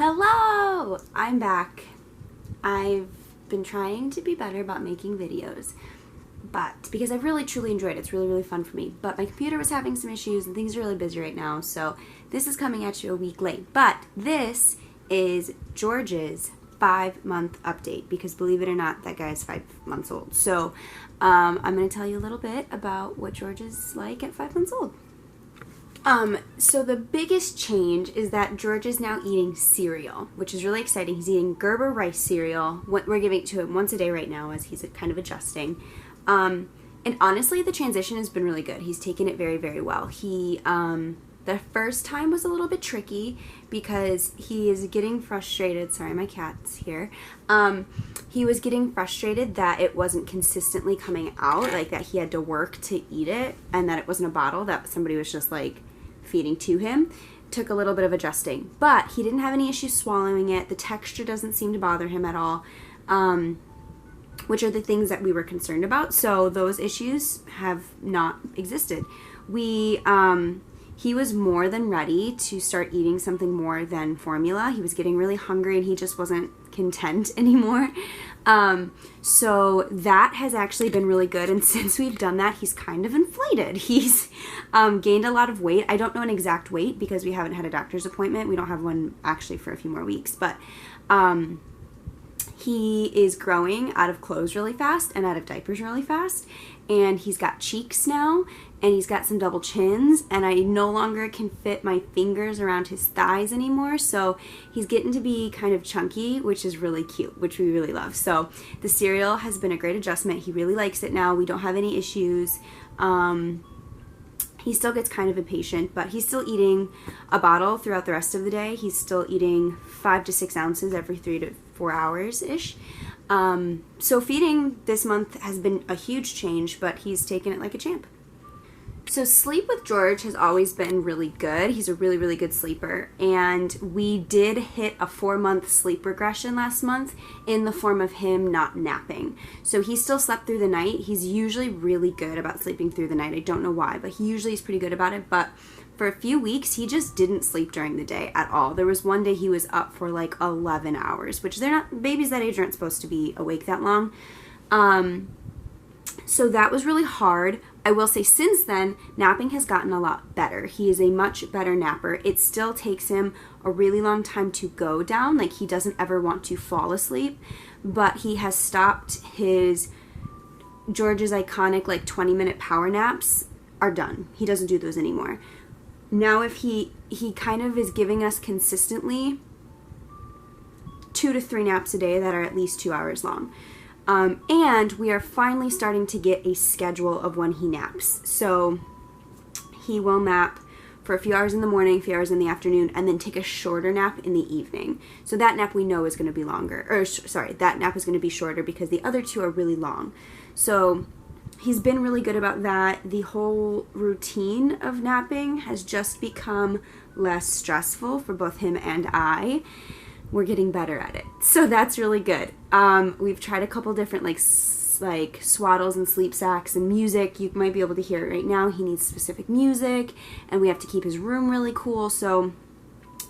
Hello! I'm back. I've been trying to be better about making videos, but because I've really truly enjoyed it, it's really fun for me, but my computer was having some issues and things are really busy right now, so this is coming at you a week late. But this is George's 5-month update, because believe it or not, that guy is 5 months old. So I'm going to tell you a little bit about what George is like at 5 months old. So the biggest change is that George is now eating cereal, which is really exciting. He's eating Gerber rice cereal. We're giving it to him once a day right now as he's kind of adjusting. And honestly, the transition has been really good. He's taken it very well. The first time was a little bit tricky because he is getting frustrated. Sorry, my cat's here. He was getting frustrated that it wasn't consistently coming out, like that he had to work to eat it and that it wasn't a bottle that somebody was just like feeding to him. Took a little bit of adjusting, but he didn't have any issues swallowing it. The texture doesn't seem to bother him at all, which are the things that we were concerned about. So those issues have not existed. He was more than ready to start eating something more than formula. He was getting really hungry and he just wasn't content anymore. So that has actually been really good. And since we've done that, he's kind of inflated. He's gained a lot of weight. I don't know an exact weight because we haven't had a doctor's appointment. We don't have one actually for a few more weeks, but he is growing out of clothes really fast and out of diapers really fast. And he's got cheeks now, and he's got some double chins, and I no longer can fit my fingers around his thighs anymore, so he's getting to be kind of chunky, which is really cute, which we really love. So the cereal has been a great adjustment. He really likes it now. We don't have any issues. He still gets kind of impatient, but he's still eating a bottle throughout the rest of the day. He's still eating 5 to 6 ounces every 3 to 4 hours-ish. So feeding this month has been a huge change, but he's taken it like a champ. So sleep with George has always been really good. He's a really good sleeper, and we did hit a 4-month sleep regression last month in the form of him not napping. So he still slept through the night. He's usually really good about sleeping through the night. I don't know why, but he usually is pretty good about it. But for a few weeks, he just didn't sleep during the day at all. There was one day he was up for like 11 hours, which babies that age aren't supposed to be awake that long. So that was really hard. I will say since then, napping has gotten a lot better. He is a much better napper. It still takes him a really long time to go down. Like, he doesn't ever want to fall asleep, but he has stopped George's iconic like 20-minute power naps are done. He doesn't do those anymore. Now if he kind of is giving us consistently 2 to 3 naps a day that are at least 2 hours long. And we are finally starting to get a schedule of when he naps. So he will nap for a few hours in the morning, a few hours in the afternoon, and then take a shorter nap in the evening. So that nap we know is going to be longer. That nap is going to be shorter because the other 2 are really long. So he's been really good about that. The whole routine of napping has just become less stressful for both him and I. We're getting better at it. So that's really good. We've tried a couple different like swaddles and sleep sacks and music. You might be able to hear it right now. He needs specific music, and we have to keep his room really cool. So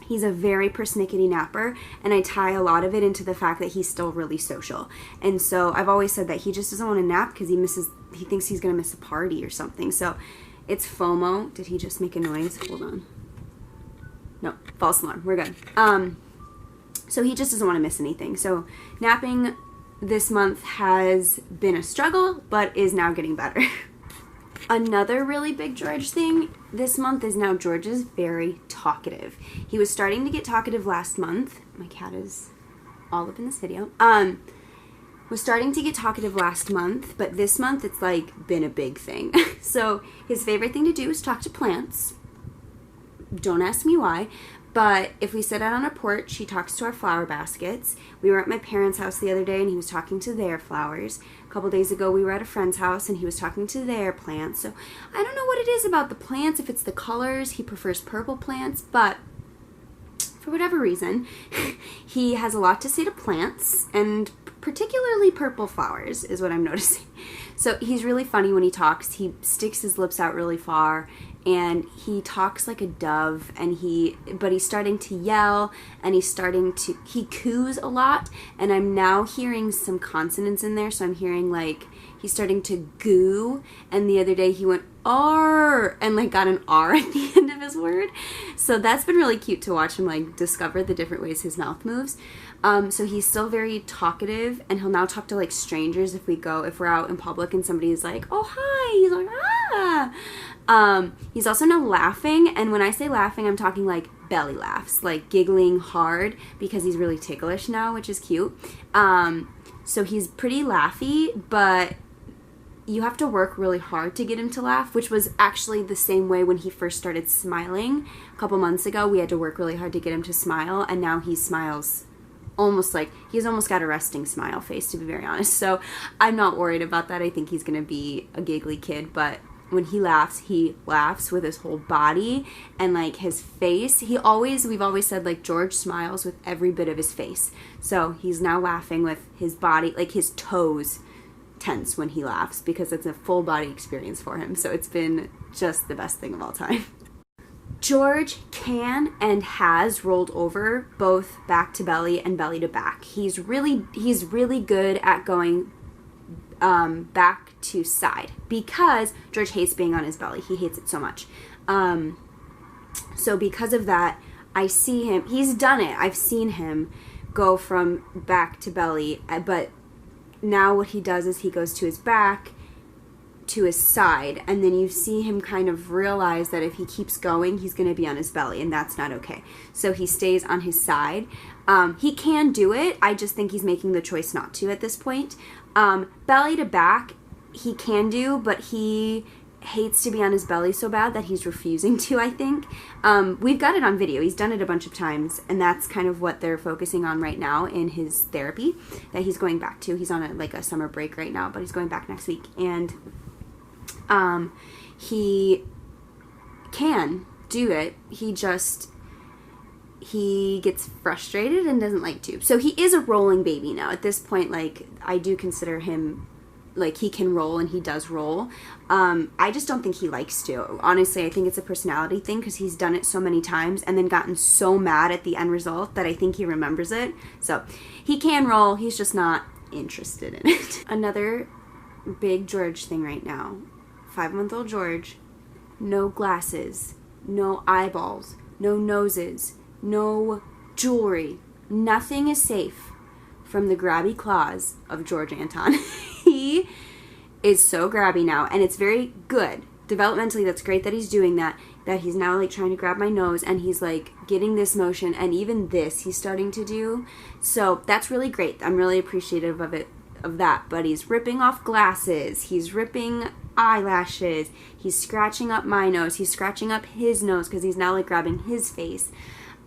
he's a very persnickety napper, and I tie a lot of it into the fact that he's still really social. And so I've always said that he just doesn't want to nap because he thinks he's going to miss a party or something. So it's FOMO. Did he just make a noise? Hold on. No, false alarm. We're good. So he just doesn't want to miss anything. So napping this month has been a struggle, but is now getting better. Another really big George thing this month is now George is very talkative. He was starting to get talkative last month. My cat is all up in this video. Was starting to get talkative last month, but this month it's like been a big thing. So his favorite thing to do is talk to plants. Don't ask me why. But if we sit out on a porch, he talks to our flower baskets. We were at my parents' house the other day, and he was talking to their flowers. A couple days ago, we were at a friend's house, and he was talking to their plants. So I don't know what it is about the plants, if it's the colors. He prefers purple plants, but for whatever reason, he has a lot to say to plants, and particularly purple flowers is what I'm noticing. So he's really funny when he talks. He sticks his lips out really far, and he talks like a dove, and but he's starting to yell, and he coos a lot, and I'm now hearing some consonants in there, so I'm hearing like he's starting to goo, and the other day he went R and like got an R at the end of his word. So that's been really cute to watch him like discover the different ways his mouth moves. So he's still very talkative, and he'll now talk to like strangers if we're out in public and somebody's like, oh hi, he's like ah. He's also now laughing, and when I say laughing, I'm talking like belly laughs, like giggling hard because he's really ticklish now, which is cute. So he's pretty laughy, but you have to work really hard to get him to laugh, which was actually the same way when he first started smiling a couple months ago. We had to work really hard to get him to smile, and now he smiles almost like he's almost got a resting smile face, to be very honest. So I'm not worried about that. I think he's gonna be a giggly kid, but when he laughs with his whole body, and like his face, we've always said like George smiles with every bit of his face. So he's now laughing with his body, like his toes tense when he laughs, because it's a full body experience for him. So it's been just the best thing of all time. George can and has rolled over both back to belly and belly to back. He's really good at going back to side, because George hates being on his belly. He hates it so much. So because of that, I see him, he's done it. I've seen him go from back to belly, but now what he does is he goes to his back, to his side, and then you see him kind of realize that if he keeps going, he's going to be on his belly, and that's not okay. So he stays on his side. He can do it. I just think he's making the choice not to at this point. Belly to back, he can do, but he hates to be on his belly so bad that he's refusing to, I think. We've got it on video. He's done it a bunch of times, and that's kind of what they're focusing on right now in his therapy that he's going back to. He's on a summer break right now, but he's going back next week, and he can do it. He gets frustrated and doesn't like to. So he is a rolling baby now. At this point, like, I do consider him, like, he can roll, and he does roll. I just don't think he likes to. Honestly, I think it's a personality thing, because he's done it so many times and then gotten so mad at the end result that I think he remembers it. So he can roll. He's just not interested in it. Another big George thing right now. 5-month-old George, no glasses, no eyeballs, no noses, no jewelry. Nothing is safe from the grabby claws of George Anton. He is so grabby now, and it's very good. Developmentally, that's great that he's doing that he's now like trying to grab my nose, and he's like getting this motion, and even this he's starting to do. So that's really great. I'm really appreciative of that. But he's ripping off glasses, he's ripping eyelashes, he's scratching up my nose, he's scratching up his nose because he's now like grabbing his face.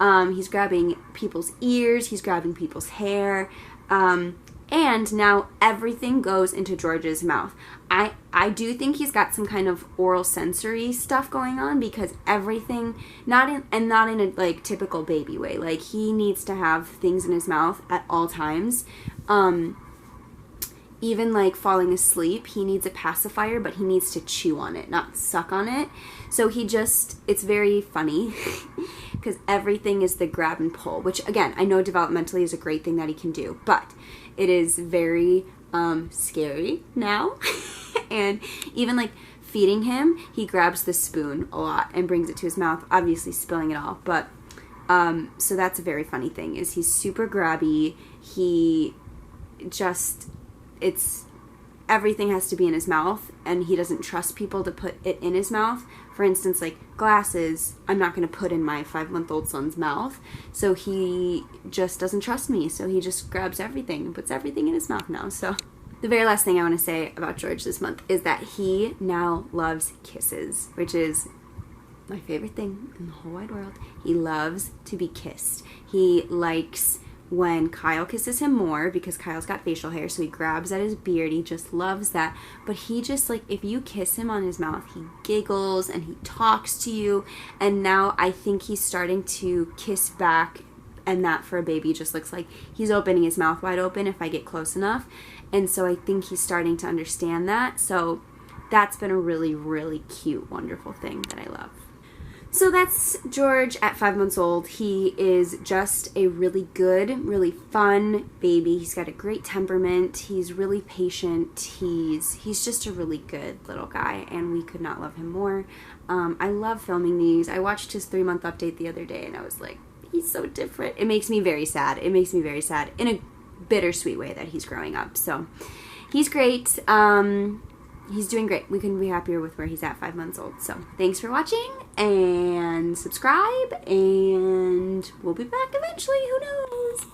He's grabbing people's ears, he's grabbing people's hair, and now everything goes into George's mouth. I do think he's got some kind of oral sensory stuff going on, because everything, not in a like typical baby way, like he needs to have things in his mouth at all times. Even like falling asleep, he needs a pacifier, but he needs to chew on it, not suck on it. So it's very funny because everything is the grab and pull, which again, I know developmentally is a great thing that he can do, but it is very scary now. And even like feeding him, he grabs the spoon a lot and brings it to his mouth, obviously spilling it all. But so that's a very funny thing, is he's super grabby. Everything has to be in his mouth, and he doesn't trust people to put it in his mouth. For instance, like glasses, I'm not going to put in my 5-month-old son's mouth, so he just doesn't trust me, so he just grabs everything and puts everything in his mouth now. So the very last thing I want to say about George this month is that he now loves kisses, which is my favorite thing in the whole wide world. He loves to be kissed. He likes when Kyle kisses him more, because Kyle's got facial hair, so he grabs at his beard. He just loves that. But he just, like, if you kiss him on his mouth, he giggles and he talks to you. And now I think he's starting to kiss back, and that for a baby just looks like he's opening his mouth wide open if I get close enough. And so I think he's starting to understand that. So that's been a really, really cute, wonderful thing that I love. So that's George at 5 months old. He is just a really good, really fun baby. He's got a great temperament. He's really patient. He's just a really good little guy, and we could not love him more. I love filming these. I watched his 3-month update the other day, and I was like, he's so different. It makes me very sad. It makes me very sad in a bittersweet way that he's growing up. So he's great. He's doing great. We couldn't be happier with where he's at 5 months old. So thanks for watching, and subscribe, and we'll be back eventually. Who knows?